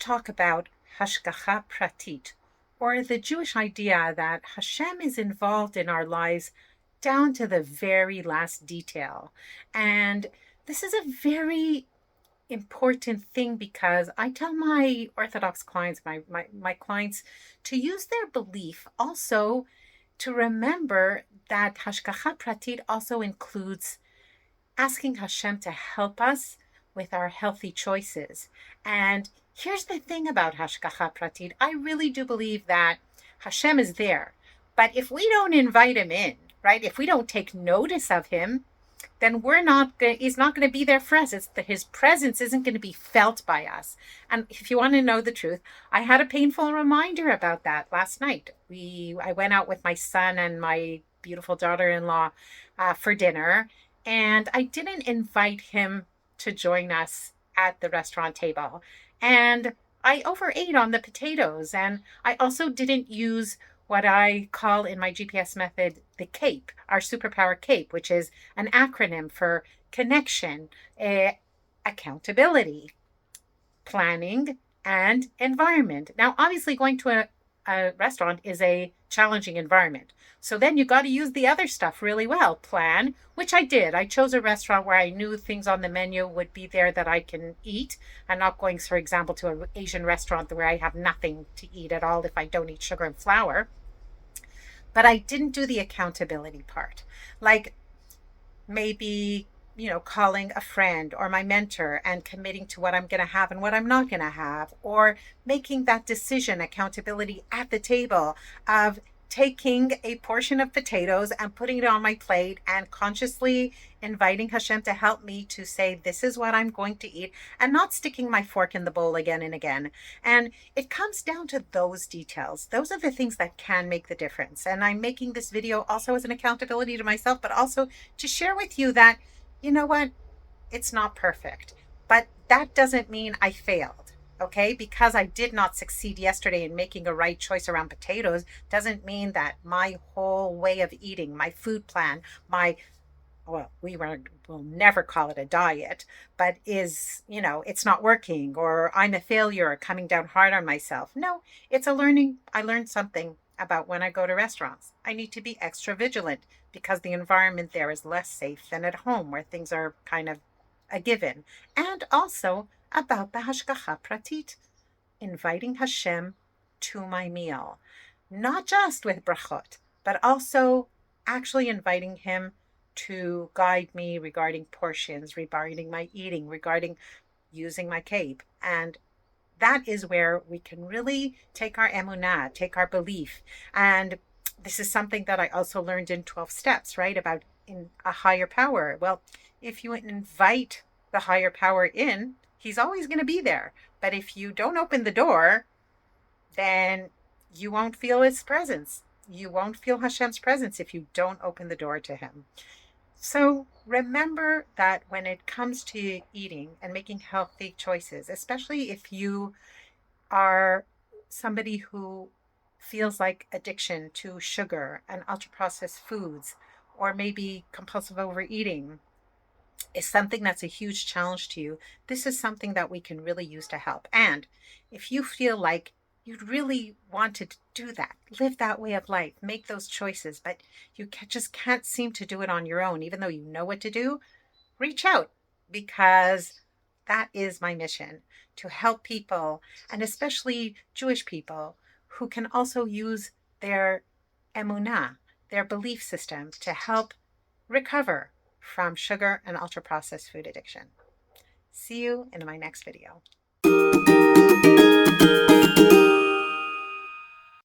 talk about Hashgacha Pratit, or the Jewish idea that Hashem is involved in our lives down to the very last detail. And this is a very important thing because I tell my Orthodox clients, my clients, to use their belief also to remember that Hashgacha Pratit also includes asking Hashem to help us with our healthy choices. And here's the thing about Hashgacha Pratit. I really do believe that Hashem is there. But if we don't invite him in, right, if we don't take notice of him, then he's not going to be there for us. His presence isn't going to be felt by us. And if you want to know the truth, I had a painful reminder about that last night. I went out with my son and my beautiful daughter-in-law for dinner, and I didn't invite him to join us at the restaurant table. And I overate on the potatoes, and I also didn't use what I call in my GPS method the CAPE, our superpower CAPE, which is an acronym for connection, accountability, planning, and environment. Now, obviously, going to a restaurant is a challenging environment. So then you got to use the other stuff really well. Plan, which I did. I chose a restaurant where I knew things on the menu would be there that I can eat. I'm not going, for example, to an Asian restaurant where I have nothing to eat at all if I don't eat sugar and flour. But I didn't do the accountability part. Like maybe, calling a friend or my mentor and committing to what I'm going to have and what I'm not going to have, or making that decision, accountability at the table of taking a portion of potatoes and putting it on my plate and consciously inviting Hashem to help me to say, this is what I'm going to eat, and not sticking my fork in the bowl again and again. And it comes down to those details. Those are the things that can make the difference. And I'm making this video also as an accountability to myself, but also to share with you that, you know what, it's not perfect, but that doesn't mean I failed. Okay, because I did not succeed yesterday in making a right choice around potatoes doesn't mean that my whole way of eating, my food plan, we'll never call it a diet, but it's not working, or I'm a failure, or coming down hard on myself. No, it's a learning. I learned something about when I go to restaurants. I need to be extra vigilant because the environment there is less safe than at home where things are kind of a given. And also about the Hashgacha Pratit, inviting Hashem to my meal, not just with brachot, but also actually inviting him to guide me regarding portions, regarding my eating, regarding using my cape. And that is where we can really take our emunah, take our belief. And this is something that I also learned in 12 steps, right? About in a higher power. Well, if you invite the higher power in, he's always going to be there. But if you don't open the door, then you won't feel his presence. You won't feel Hashem's presence if you don't open the door to him. So remember that when it comes to eating and making healthy choices, especially if you are somebody who feels like addiction to sugar and ultra-processed foods, or maybe compulsive overeating, is something that's a huge challenge to you, this is something that we can really use to help. And if you feel like you'd really want to do that, live that way of life, make those choices, but you just can't seem to do it on your own, even though you know what to do, reach out, because that is my mission, to help people, and especially Jewish people, who can also use their emunah, their belief system, to help recover from sugar and ultra-processed food addiction. See you in my next video.